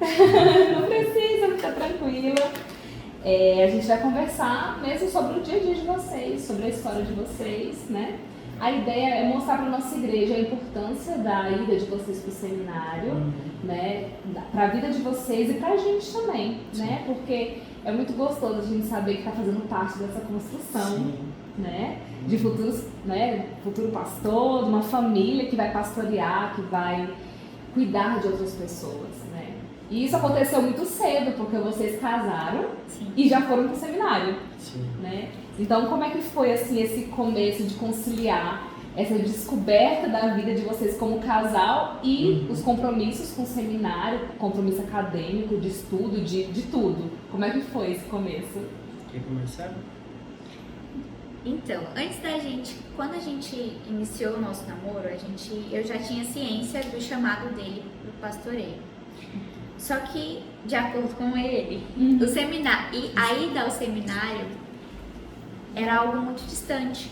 Não precisa ficar tranquila. A gente vai conversar mesmo sobre o dia a dia de vocês, sobre a história de vocês, né? A ideia é mostrar para a nossa igreja a importância da ida de vocês para o seminário, né? Para a vida de vocês e para a gente também, né? Porque é muito gostoso a gente saber que está fazendo parte dessa construção, né? De futuros, né? Futuro pastor, de uma família que vai pastorear, que vai cuidar de outras pessoas, né? E isso aconteceu muito cedo, porque vocês casaram e já foram para o seminário, né? Então, como é que foi assim esse começo de conciliar essa descoberta da vida de vocês como casal e os compromissos com o seminário, compromisso acadêmico, de estudo, de tudo? Como é que foi esse começo? Quer começar? Então, quando a gente iniciou o nosso namoro, eu já tinha ciência do chamado dele pro pastoreio. Só que, de acordo com ele, o seminário, e a ida ao seminário era algo muito distante.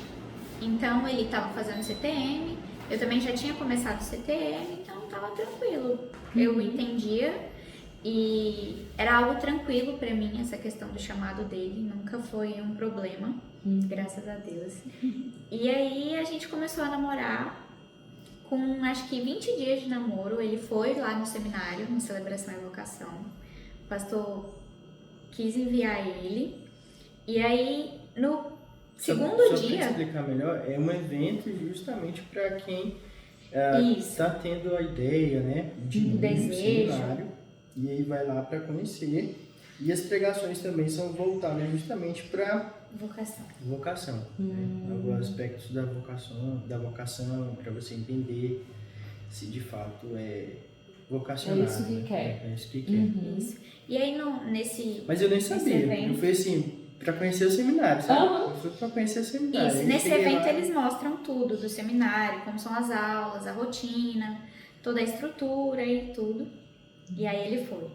Então, ele estava fazendo CTM, eu também já tinha começado o CTM, então estava tranquilo. Eu entendia e era algo tranquilo para mim, essa questão do chamado dele, nunca foi um problema, graças a Deus. E aí, a gente começou a namorar. Com acho que 20 dias de namoro, ele foi lá no seminário, no Celebração e Vocação. O pastor quis enviar ele. E aí, no segundo dia... Para explicar melhor, é um evento justamente para quem está tendo a ideia, né, de ir no seminário. E aí vai lá para conhecer. E as pregações também são voltadas justamente para vocação. Né? Alguns aspectos da vocação, para você entender se de fato é vocacionado. É isso que quer. É isso que quer. Isso. E aí nesse Mas eu nem sabia. Eu fui assim, para conhecer o seminário, sabe? Eu fui para conhecer o seminário. Isso. Nesse evento eles mostram tudo do seminário, como são as aulas, a rotina, toda a estrutura e tudo. E aí ele foi.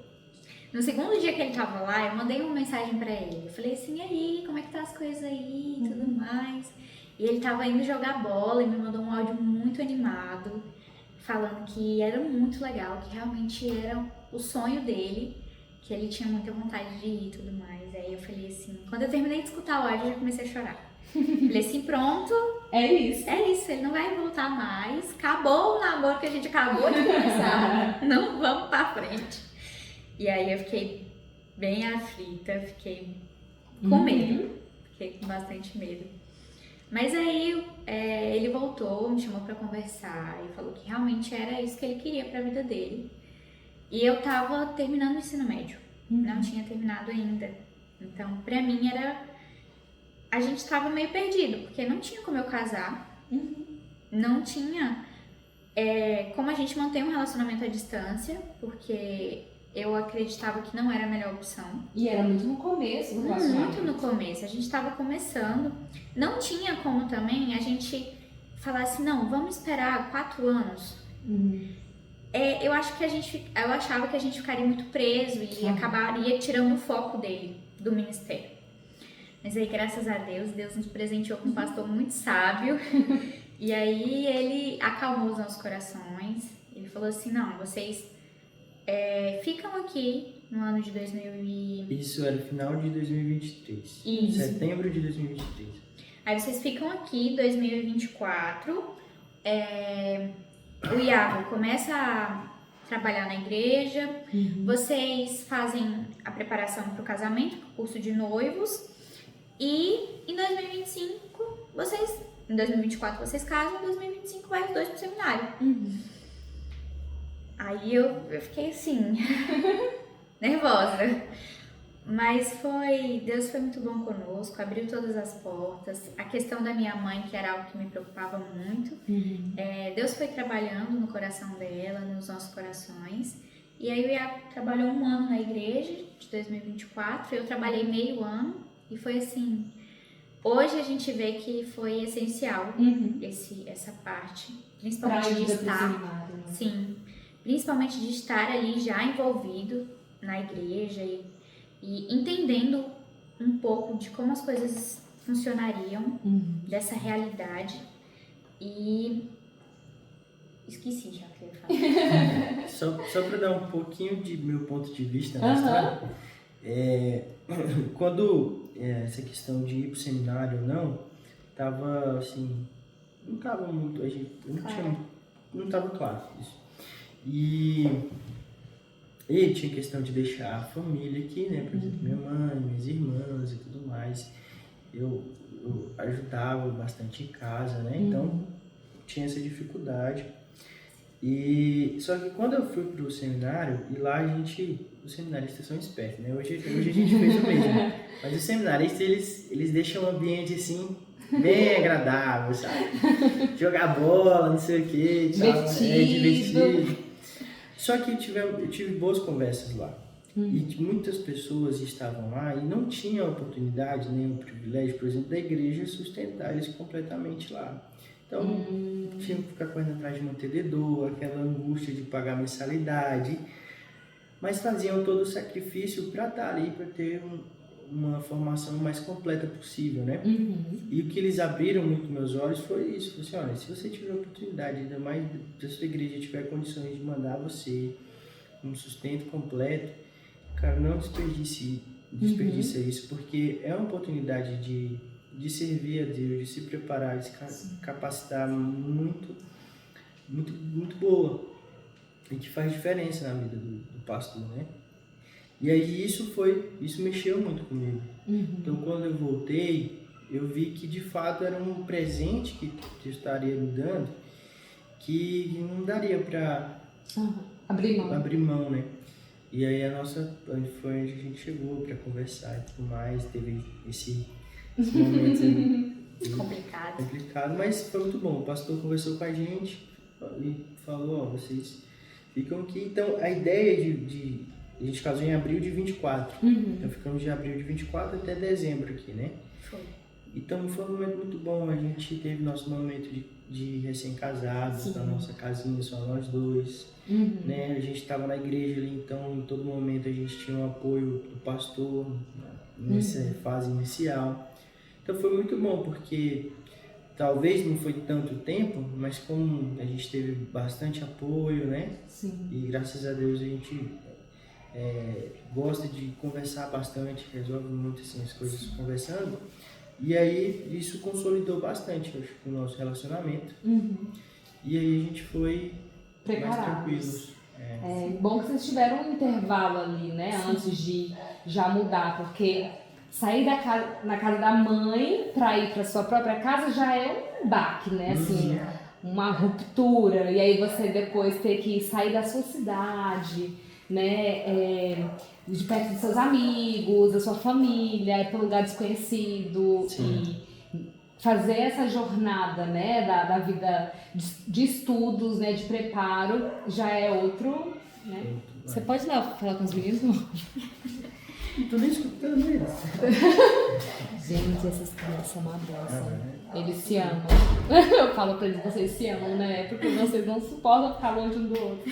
No segundo dia que ele tava lá, eu mandei uma mensagem pra ele. Eu falei assim, e aí, como é que tá as coisas aí e tudo mais. E ele tava indo jogar bola e me mandou um áudio muito animado, falando que era muito legal, que realmente era o sonho dele, que ele tinha muita vontade de ir e tudo mais. Aí eu falei assim, quando eu terminei de escutar o áudio, eu já comecei a chorar. Falei assim, pronto. É isso, ele não vai voltar mais. Acabou o namoro que a gente acabou de começar. Não vamos pra frente. E aí eu fiquei bem aflita, fiquei com medo, fiquei com bastante medo. Mas aí ele voltou, me chamou pra conversar e falou que realmente era isso que ele queria pra vida dele. E eu tava terminando o ensino médio, não tinha terminado ainda. Então, pra mim a gente tava meio perdido, porque não tinha como eu casar, não tinha como a gente manter um relacionamento à distância, porque eu acreditava que não era a melhor opção. E era muito no começo do relacionamento. Muito no começo, a gente estava começando. Não tinha como também a gente falar assim, não, vamos esperar 4 anos. Eu achava que a gente ficaria muito preso e acabaria tirando o foco dele, do ministério. Mas aí, graças a Deus, Deus nos presenteou com um pastor muito sábio. E aí ele acalmou os nossos corações. Ele falou assim, não, vocês ficam aqui no ano de 2000 Isso era final de 2023. Isso. Setembro de 2023. Aí vocês ficam aqui em 2024. O Iago começa a trabalhar na igreja. Vocês fazem a preparação para o casamento, para o curso de noivos. E em 2025, em 2024 vocês casam, em 2025 vai os dois pro seminário. Aí eu fiquei assim, nervosa. Mas Deus foi muito bom conosco, abriu todas as portas. A questão da minha mãe, que era algo que me preocupava muito, Deus foi trabalhando no coração dela, nos nossos corações. E aí o Iago trabalhou 1 ano na igreja, de 2024, eu trabalhei meio ano. E foi assim, hoje a gente vê que foi essencial essa parte, principalmente de estar, principalmente de estar ali já envolvido na igreja e entendendo um pouco de como as coisas funcionariam, dessa realidade e Esqueci já o que eu ia falar. Só para dar um pouquinho de meu ponto de vista na história, quando essa questão de ir para o seminário ou não, tava assim, não tava muito, não tava claro isso. E tinha questão de deixar a família aqui, né, por exemplo, minha mãe, minhas irmãs e tudo mais. Eu ajudava bastante em casa, né, então tinha essa dificuldade. E só que quando eu fui pro seminário, e lá os seminaristas são espertos, né? Hoje a gente fez o mesmo. Mas os seminaristas, eles deixam o ambiente assim, bem agradável, sabe? Jogar bola, não sei o que, divertido. Só que eu tive boas conversas lá. E muitas pessoas estavam lá e não tinham a oportunidade, nem o privilégio, por exemplo, da igreja sustentar eles completamente lá. Então, tinha que ficar correndo atrás de mantenedor, aquela angústia de pagar mensalidade, mas faziam todo o sacrifício para estar ali, para ter uma formação mais completa possível, né? E o que eles abriram muito meus olhos foi isso, foi assim, olha, se você tiver a oportunidade, ainda mais da sua igreja tiver condições de mandar você um sustento completo, cara, não desperdice isso, porque é uma oportunidade de servir a Deus, de se preparar, de se capacitar muito, muito, muito boa e que faz diferença na vida do pastor, né? E aí isso mexeu muito comigo. Então quando eu voltei, eu vi que de fato era um presente que eu estaria me dando que não daria para abrir mão, né? E aí a gente chegou para conversar e tudo mais, teve esse momento complicado, mas foi muito bom. O pastor conversou com a gente e falou, vocês ficam aqui. Então a ideia a gente casou em abril de 24, então ficamos de abril de 24 até dezembro aqui, né? Foi. Então foi um momento muito bom, a gente teve nosso momento de recém-casados, na nossa casinha, só nós dois, né? A gente estava na igreja ali, então em todo momento a gente tinha o apoio do pastor, nessa fase inicial. Então foi muito bom, porque talvez não foi tanto tempo, mas como a gente teve bastante apoio, né? Sim. E graças a Deus a gente gosta de conversar bastante, resolve muito assim, as coisas conversando. E aí isso consolidou bastante, eu acho, o nosso relacionamento. E aí a gente foi mais tranquilos. É bom que vocês tiveram um intervalo ali, né? Antes de já mudar, porque sair na casa da mãe para ir para sua própria casa já é um baque, né? Assim, uma ruptura. E aí você depois ter que sair da sua cidade, né? De perto dos seus amigos, da sua família, ir para um lugar desconhecido. E fazer essa jornada, né? Da vida de estudos, né? De preparo, já é outro, né? Você pode ir lá falar com os meninos, não? Tô nem escutando eles. Gente, essas crianças são uma bosta. Eles se amam. Eu falo pra eles, vocês se amam, né? Porque vocês não suportam ficar longe um do outro.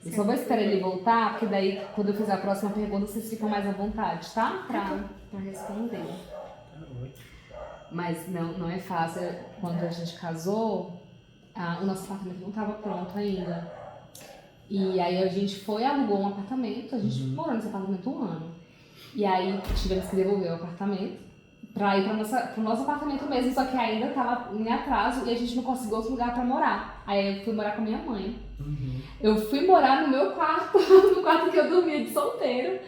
Eu só vou esperar ele voltar, porque daí, quando eu fizer a próxima pergunta, vocês ficam mais à vontade, tá? Pra responder. Mas não é fácil. Quando a gente casou, o nosso apartamento não estava pronto ainda. E aí a gente alugou um apartamento, a gente morou nesse apartamento 1 ano. E aí tivemos que devolver o apartamento pra ir pro nosso apartamento mesmo, só que ainda tava em atraso e a gente não conseguiu outro lugar pra morar. Aí eu fui morar com a minha mãe. Eu fui morar no meu quarto, no quarto que eu dormia de solteiro.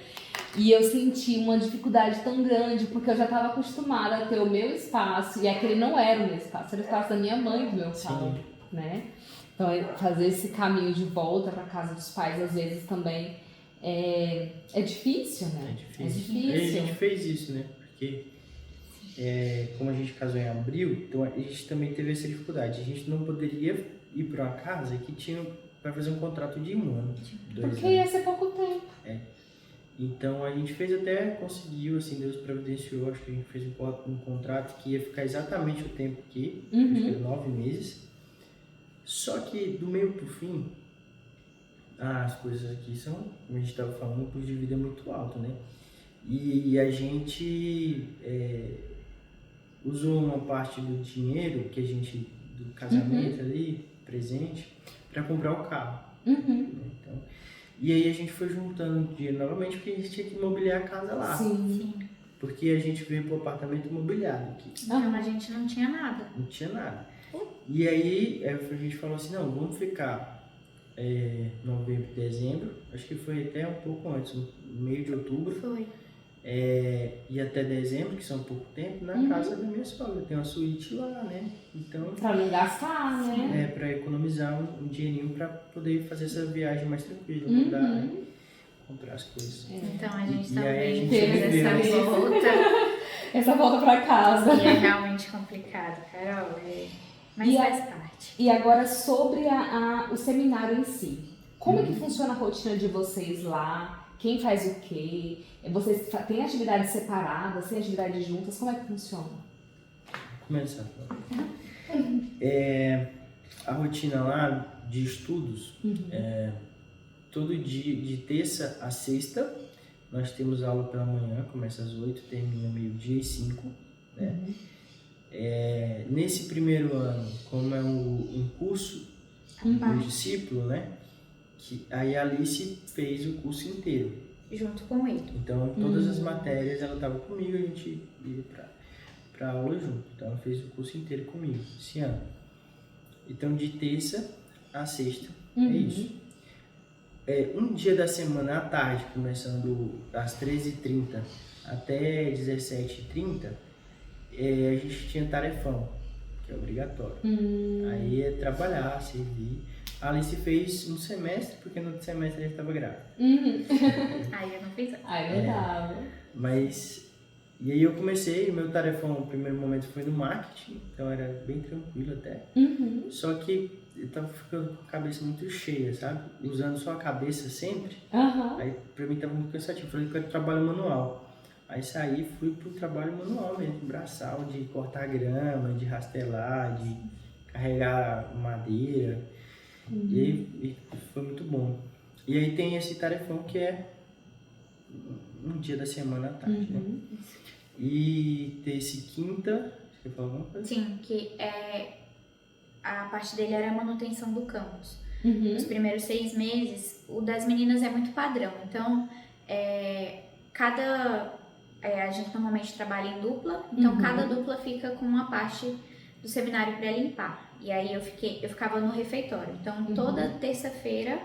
E eu senti uma dificuldade tão grande, porque eu já estava acostumada a ter o meu espaço, e aquele não era o meu espaço, era o espaço da minha mãe e do meu pai, né? Então, fazer esse caminho de volta para casa dos pais, às vezes, também é difícil, né? É difícil. A gente fez isso, né? Porque, como a gente casou em abril, então a gente também teve essa dificuldade. A gente não poderia ir para uma casa que tinha para fazer um contrato de 1 ano, 2 anos. Porque ia ser pouco tempo. Então a gente conseguiu, assim, Deus providenciou, acho que a gente fez um contrato que ia ficar exatamente o tempo aqui, acho que era 9 meses. Só que do meio pro fim, as coisas aqui são, como a gente estava falando, o custo de vida é muito alto, né? E a gente usou uma parte do dinheiro que a gente, do casamento ali, presente para comprar o carro. Uhum. Então, e aí a gente foi juntando dinheiro novamente porque a gente tinha que mobiliar a casa lá. Sim. Porque a gente veio pro apartamento imobiliário aqui. Então a gente não tinha nada. Não tinha nada. E aí a gente falou assim, não, vamos ficar novembro, dezembro, acho que foi até um pouco antes, no meio de outubro. Foi. E até dezembro, que são pouco tempo, na casa da minha sogra. Tem uma suíte lá, né? Então, Pra não gastar, né? pra economizar um dinheirinho pra poder fazer essa viagem mais tranquila, mudar, né? Comprar as coisas. Então a gente E aí a também gente teve viveu essa isso. volta. Essa volta pra casa. E é realmente complicado, Carol. Mas E faz parte. E agora sobre o seminário em si. Como é que funciona a rotina de vocês lá? Quem faz o quê? Vocês têm atividades separadas, têm atividades juntas? Como é que funciona? Começar. A rotina lá de estudos, todo dia, de terça a sexta, nós temos aula pela manhã, começa às 8, termina meio-dia e 5, né? Nesse primeiro ano, como é um curso do discípulo, né? Aí a Alice fez o curso inteiro. Junto com ele. Então, todas as matérias, ela estava comigo, a gente ia para aula junto. Então, ela fez o curso inteiro comigo, esse ano. Então, de terça a sexta, é isso. Um dia da semana à tarde, começando às 13h30 até 17h30, a gente tinha tarefão, que é obrigatório. Aí é trabalhar, servir. A Alice fez um semestre, porque no outro semestre ela estava grávida. Aí eu não fiz. Ai, não dava. Mas, e aí eu comecei, o meu tarefão no primeiro momento foi no marketing, então era bem tranquilo até. Só que eu tava ficando com a cabeça muito cheia, sabe? Usando só a cabeça sempre. Aí pra mim tava muito cansativo, falei que eu quero trabalho manual. Aí saí, fui pro trabalho manual mesmo, braçal, de cortar grama, de rastelar, de carregar madeira. E foi muito bom. E aí tem esse tarefão que é um dia da semana à tarde, né? E terça e quinta, você quer falar alguma coisa? Sim, que a parte dele era a manutenção do campus. Os primeiros 6 meses, o das meninas é muito padrão. Então, a gente normalmente trabalha em dupla, então cada dupla fica com uma parte do seminário para limpar. E aí eu ficava no refeitório. Então, toda terça-feira,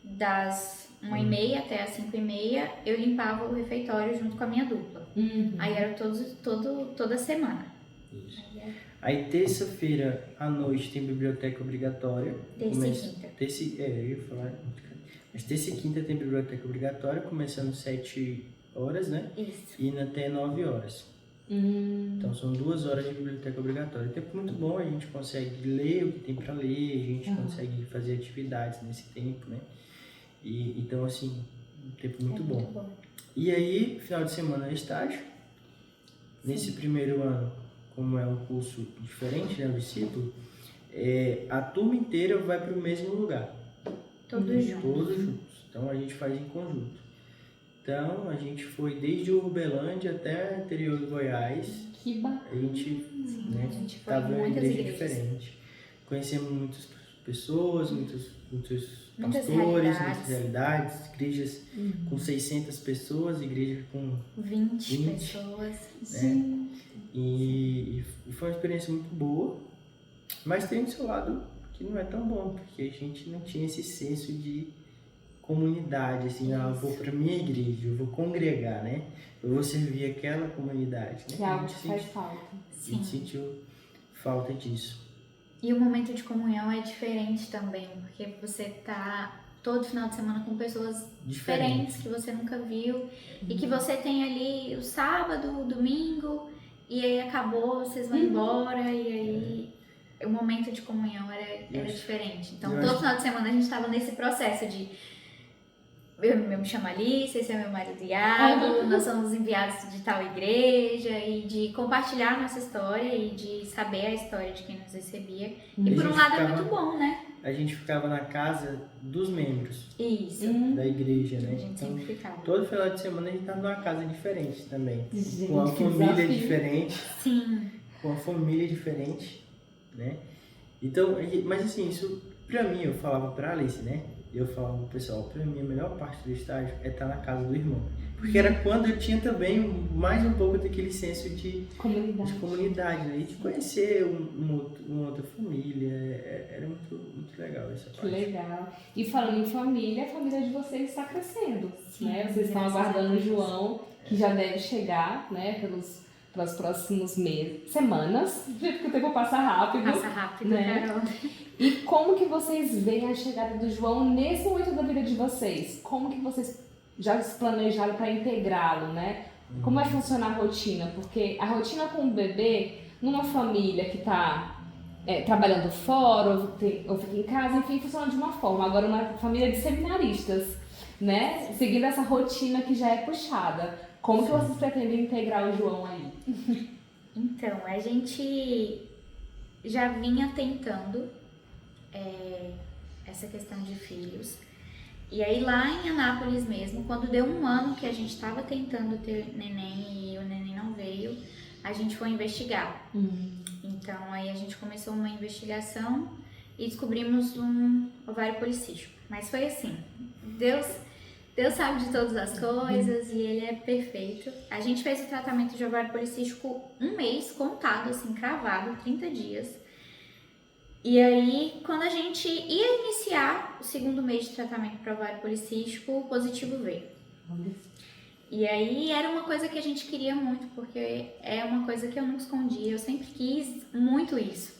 das 1h30 até as 5h30, eu limpava o refeitório junto com a minha dupla. Aí era toda semana. Isso. Aí terça-feira à noite tem biblioteca obrigatória. Terça e quinta. Eu ia falar. Mas terça e quinta tem biblioteca obrigatória, começando às 7 horas, né? Isso. E indo até 9 horas. Então são 2 horas de biblioteca obrigatória. O tempo muito bom, a gente consegue ler o que tem para ler, a gente consegue fazer atividades nesse tempo, né? Então assim, um tempo muito bom. E aí, final de semana é estágio. Nesse primeiro ano, como é um curso diferente, né, o discípulo, a turma inteira vai para o mesmo lugar. Todos juntos. Todos juntos. Então a gente faz em conjunto. Então a gente foi desde Uberlândia até o interior do Goiás. Que bacana. A gente foi estava em uma muitas igreja igrejas. diferente. Conhecemos muitas pessoas, muitos Muitas pastores, realidades. muitas realidades, igrejas com 600 pessoas, igreja com 20 pessoas. né? E foi uma experiência muito boa, mas tem o seu lado que não é tão bom, porque a gente não tinha esse senso de comunidade, assim, eu vou para minha igreja, eu vou congregar, né? Eu vou servir aquela comunidade, né? Que é algo que faz falta. A gente sentiu falta disso. E o momento de comunhão é diferente também, porque você tá todo final de semana com pessoas diferentes que você nunca viu e que você tem ali o sábado, o domingo e aí acabou, vocês vão embora e aí o momento de comunhão era diferente. Então todo final de semana a gente estava nesse processo de eu me chamo Alice, esse é meu marido Iago, nós somos enviados de tal igreja e de compartilhar nossa história e de saber a história de quem nos recebia. E por um lado é muito bom, né? A gente ficava na casa dos membros da igreja, né? A gente sempre ficava. Todo final de semana a gente estava numa casa diferente também. Gente, com uma família diferente. Sim. Com uma família diferente, né? Então, mas assim, isso pra mim, eu falava pra Alice, né? Eu falava pro pessoal, pra mim a melhor parte do estágio é estar na casa do irmão. Porque era quando eu tinha também mais um pouco daquele senso de comunidade, né? E de conhecer uma outra família. Era muito legal essa parte. Que legal. E falando em família, a família de vocês está crescendo, né? Vocês estão aguardando o João, que já deve chegar, né? Pelos próximos meses, semanas, do jeito que o tempo passa rápido. Passa rápido, né? Carol. E como que vocês veem a chegada do João nesse momento da vida de vocês? Como que vocês já se planejaram para integrá-lo, né? Como vai funcionar a rotina? Porque a rotina com o bebê, numa família que está trabalhando fora ou fica em casa, enfim, funciona de uma forma. Agora, uma família de seminaristas, né? Seguindo essa rotina que já é puxada. Como que vocês pretendem integrar o João aí? Então, a gente já vinha tentando essa questão de filhos. E aí lá em Anápolis mesmo, quando deu 1 ano que a gente estava tentando ter neném e o neném não veio, a gente foi investigar. Então aí a gente começou uma investigação e descobrimos um ovário policístico. Mas foi assim, Deus sabe de todas as coisas e Ele é perfeito. A gente fez o tratamento de ovário policístico 1 mês, contado assim, cravado, 30 dias. E aí, quando a gente ia iniciar o 2º mês de tratamento para ovário policístico, o positivo veio. E aí, era uma coisa que a gente queria muito, porque é uma coisa que eu nunca escondia. Eu sempre quis muito isso.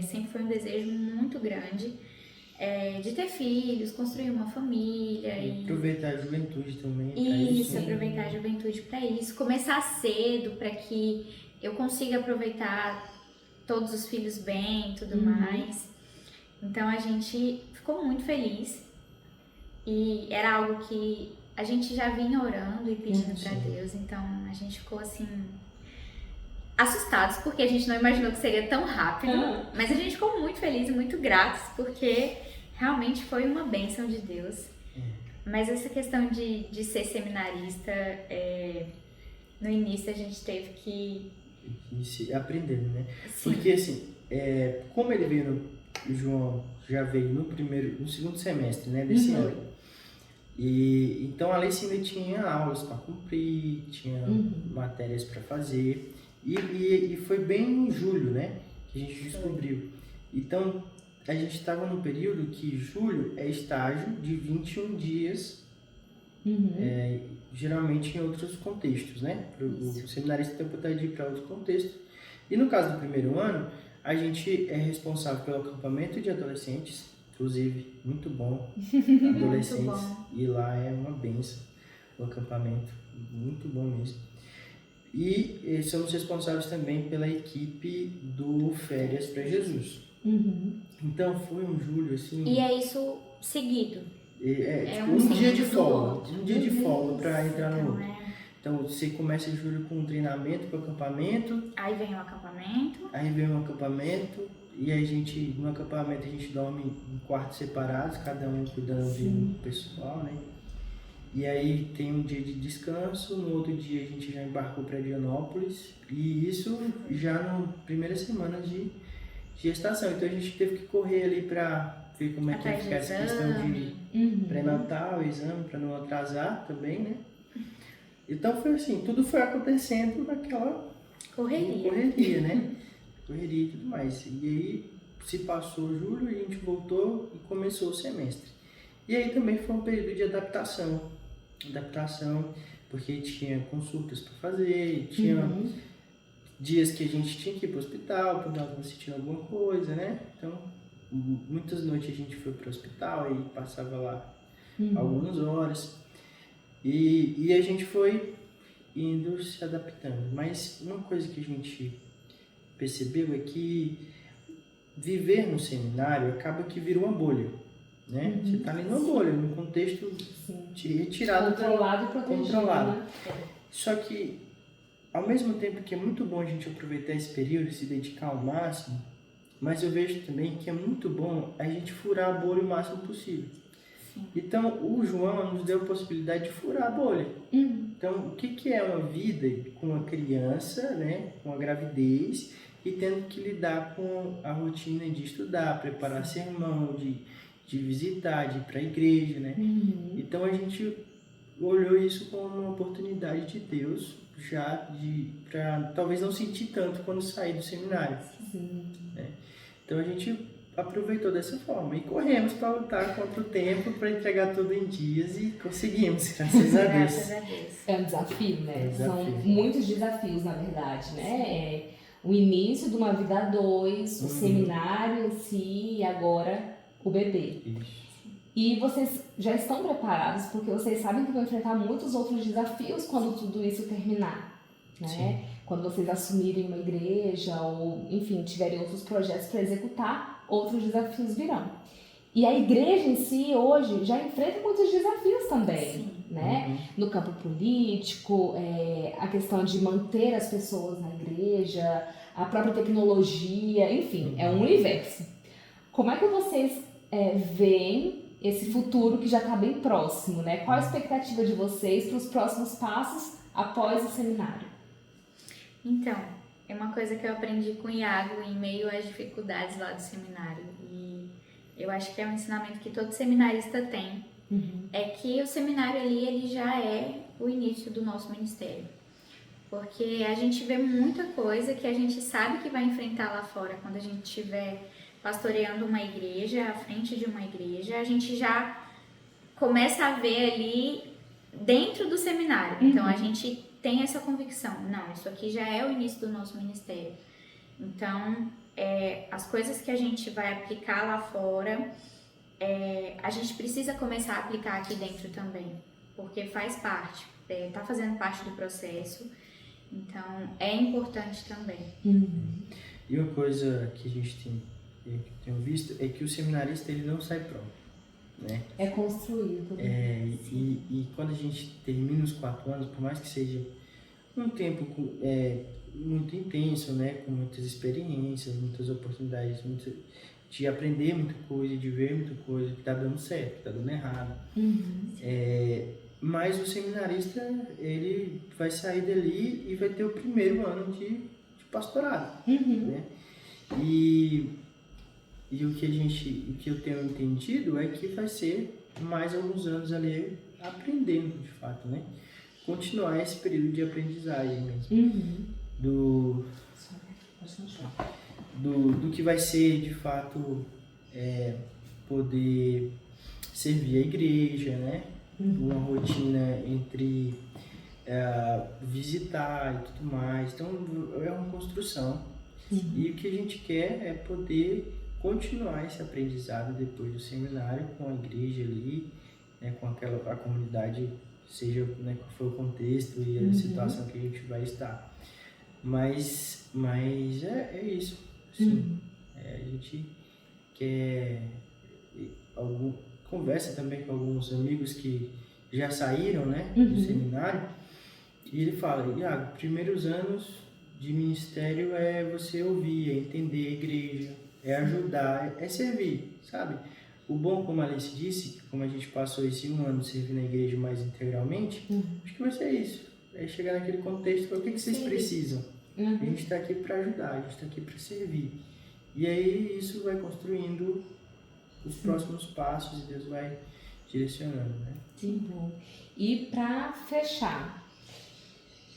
Sempre foi um desejo muito grande de ter filhos, construir uma família. E aproveitar a juventude também. Isso, aproveitar a juventude para isso. Começar cedo, para que eu consiga aproveitar todos os filhos bem e tudo mais. Então a gente ficou muito feliz e era algo que a gente já vinha orando e pedindo para Deus, então a gente ficou assim assustados porque a gente não imaginou que seria tão rápido, mas a gente ficou muito feliz e muito gratos porque realmente foi uma bênção de Deus. Mas essa questão de ser seminarista, no início a gente teve que aprendendo, né? Sim. Porque assim, como ele veio o João já veio no 2º semestre, né, desse ano. E então a Alice ainda tinha aulas para cumprir, tinha matérias para fazer e foi bem em julho, né, que a gente descobriu. Então a gente estava num período que julho é estágio de 21 dias. Geralmente em outros contextos, né? O seminarista tem a oportunidade de ir para outros contextos. E no caso do 1º ano, a gente é responsável pelo acampamento de adolescentes, inclusive muito bom, adolescentes, muito bom. E lá é uma benção o acampamento, muito bom mesmo. E somos responsáveis também pela equipe do Férias para Jesus. Então foi um julho assim. E é isso seguido. Um dia de folga. Um dia de folga para entrar no outro. Então, Então você começa em julho com um treinamento para o acampamento. Aí vem o acampamento. E aí no acampamento a gente dorme em quartos separados, cada um cuidando de um pessoal, né? E aí tem um dia de descanso, no outro dia a gente já embarcou para Dianópolis, e isso já na primeira semana de gestação. Então a gente teve que correr ali para ver como é que ia ficar essa questão de pré-natal, exame, para não atrasar também, né? Então foi assim, tudo foi acontecendo naquela correria, né? Correria e tudo mais. E aí se passou julho e a gente voltou e começou o semestre. E aí também foi um período de adaptação, porque tinha consultas para fazer, tinha dias que a gente tinha que ir para o hospital, quando estava sentindo alguma coisa, né? Então, muitas noites a gente foi para o hospital e passava lá algumas horas. E a gente foi indo se adaptando. Mas uma coisa que a gente percebeu é que viver no seminário acaba que vira uma bolha, né? Você está ali numa bolha, num contexto retirado, controlado e protegido, né? Só que ao mesmo tempo que é muito bom a gente aproveitar esse período e se dedicar ao máximo, mas eu vejo também que é muito bom a gente furar a bolha o máximo possível. Sim. Então o João nos deu a possibilidade de furar a bolha. Então o que é uma vida com uma criança, né, com a gravidez e tendo que lidar com a rotina de estudar, preparar sermão, de visitar, de ir para a igreja, né? Então a gente olhou isso como uma oportunidade de Deus já para talvez não sentir tanto quando sair do seminário. Né? Então a gente aproveitou dessa forma e corremos para lutar contra o tempo, para entregar tudo em dias e conseguimos, graças a Deus. Graças a Deus. É um desafio, né? É um desafio. São muitos desafios, na verdade, né? O início de uma vida a dois, o seminário em si e agora o bebê. Isso. E vocês já estão preparados porque vocês sabem que vão enfrentar muitos outros desafios quando tudo isso terminar, né? Sim. Quando vocês assumirem uma igreja ou, enfim, tiverem outros projetos para executar, outros desafios virão. E a igreja em si, hoje, já enfrenta muitos desafios também, né? No campo político, a questão de manter as pessoas na igreja, a própria tecnologia, enfim, é um universo. Como é que vocês veem esse futuro que já está bem próximo, né? Qual a expectativa de vocês para os próximos passos após o seminário? Então, é uma coisa que eu aprendi com o Iago em meio às dificuldades lá do seminário. E eu acho que é um ensinamento que todo seminarista tem. É que o seminário ali, ele já é o início do nosso ministério. Porque a gente vê muita coisa que a gente sabe que vai enfrentar lá fora quando a gente estiver pastoreando uma igreja, à frente de uma igreja, a gente já começa a ver ali dentro do seminário. Então, a gente tem essa convicção, não, isso aqui já é o início do nosso ministério. Então, as coisas que a gente vai aplicar lá fora, a gente precisa começar a aplicar aqui dentro também, porque faz parte, está fazendo parte do processo, então é importante também. E uma coisa que a gente tem visto é que o seminarista ele não sai pronto, né? É construído. E quando a gente termina os 4 anos, por mais que seja um tempo muito intenso, né? Com muitas experiências, muitas oportunidades, de aprender muita coisa, de ver muita coisa que está dando certo, que está dando errado. Mas o seminarista, ele vai sair dali e vai ter o primeiro ano de pastorado, né? E o que eu tenho entendido é que vai ser mais alguns anos ali aprendendo, de fato, né? Continuar esse período de aprendizagem mesmo. Do que vai ser, de fato, poder servir a igreja, né? Uma rotina entre visitar e tudo mais. Então, é uma construção. E o que a gente quer é poder continuar esse aprendizado depois do seminário com a igreja ali, né? Com a comunidade, seja, né, qual for o contexto e a situação que a gente vai estar. Mas é isso. Assim, a gente quer conversa também com alguns amigos que já saíram, né, do seminário, e ele fala, Iago, primeiros anos de ministério é você ouvir, é entender a igreja, é ajudar, é servir, sabe? O bom, como a Alice disse, como a gente passou esse 1 ano servindo a igreja mais integralmente, acho que vai ser isso. É chegar naquele contexto, o que vocês precisam? A gente está aqui para ajudar, a gente está aqui para servir. E aí isso vai construindo os próximos passos e Deus vai direcionando, né? Sim, bom. E para fechar,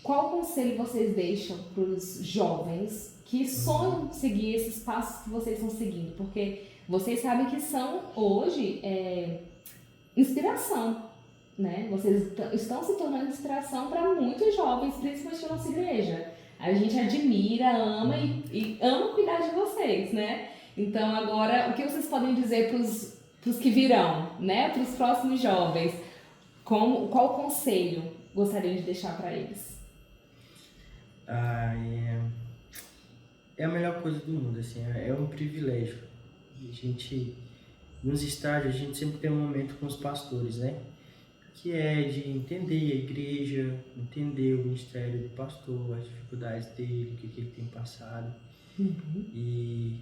qual conselho vocês deixam para os jovens que sonham seguir esses passos que vocês estão seguindo? Porque vocês sabem que são hoje inspiração, né? Vocês estão se tornando inspiração para muitos jovens, principalmente na nossa igreja. A gente admira, ama e ama cuidar de vocês, né? Então agora, o que vocês podem dizer para os que virão, né? Para os próximos jovens? Qual conselho gostariam de deixar para eles? É a melhor coisa do mundo, assim, é um privilégio. A gente, nos estágios, a gente sempre tem um momento com os pastores, né? Que é de entender a igreja, entender o ministério do pastor, as dificuldades dele, o que ele tem passado. E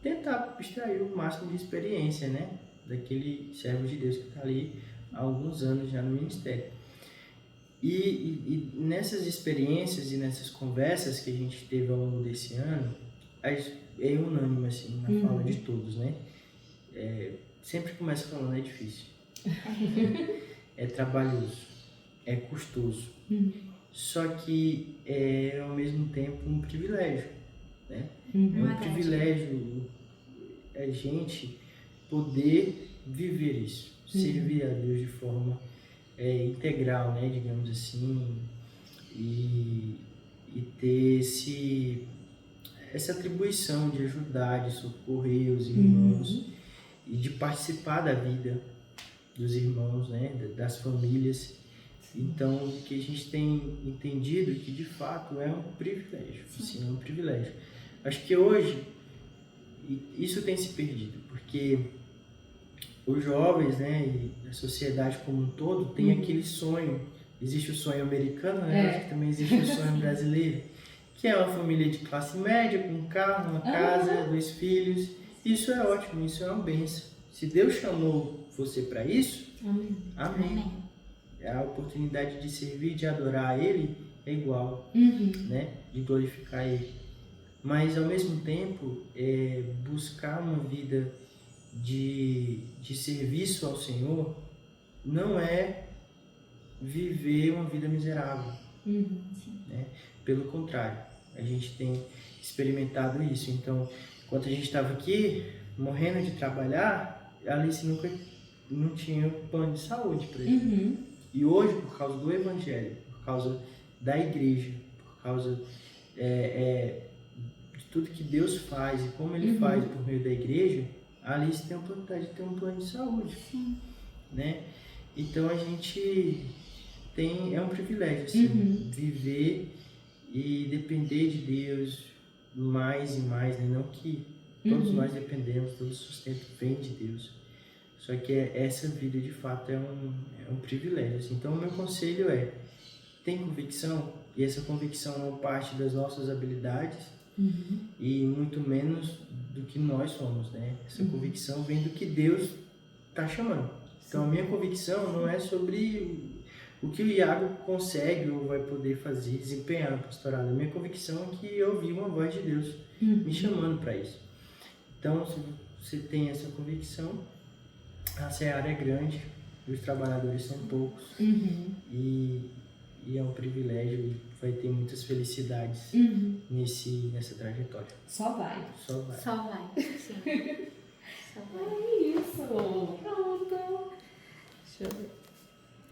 tentar extrair o máximo de experiência, né? Daquele servo de Deus que está ali há alguns anos já no ministério. E nessas experiências e nessas conversas que a gente teve ao longo desse ano, é unânime, assim, na fala de todos, né? Sempre começa falando, é difícil. É trabalhoso. É custoso. Só que é, ao mesmo tempo, um privilégio, né? É um privilégio a gente poder viver isso, servir a Deus de forma integral, né, digamos assim, e ter essa atribuição de ajudar, de socorrer os irmãos e de participar da vida dos irmãos, né, das famílias. Então, o que a gente tem entendido que de fato é um privilégio, sim, é um privilégio. Acho que hoje isso tem se perdido, porque os jovens, né, e a sociedade como um todo tem aquele sonho. Existe o sonho americano, né? Acho que também existe o sonho brasileiro, que é uma família de classe média, com um carro, uma casa, 2 filhos. Isso é ótimo, isso é uma bênção. Se Deus chamou você para isso, amém. A oportunidade de servir, de adorar a Ele é igual, né? De glorificar Ele. Mas, ao mesmo tempo, buscar uma vida de serviço ao Senhor não é viver uma vida miserável. Né? Pelo contrário, a gente tem experimentado isso. Então, enquanto a gente estava aqui, morrendo de trabalhar, a Alice nunca não tinha plano de saúde para ele. E hoje, por causa do Evangelho, por causa da igreja, por causa de tudo que Deus faz e como Ele faz por meio da igreja, a Alice tem a oportunidade de ter um plano de saúde. Né? Então a gente é um privilégio assim, viver e depender de Deus mais e mais, né? Não que todos nós dependemos, todo sustento vem de Deus. Só que essa vida de fato é um privilégio. Assim. Então o meu conselho tem convicção, e essa convicção não parte das nossas habilidades e muito menos do que nós somos, né? Essa convicção vem do que Deus está chamando. Então a minha convicção não é sobre o que o Iago consegue ou vai poder fazer, desempenhar no pastorado. A minha convicção é que eu ouvi uma voz de Deus me chamando para isso. Então, se você tem essa convicção, a seara é grande, os trabalhadores são poucos e é um privilégio e vai ter muitas felicidades nessa trajetória. Só vai. Só vai, sim. Só vai. É isso. Pronto. Deixa eu ver.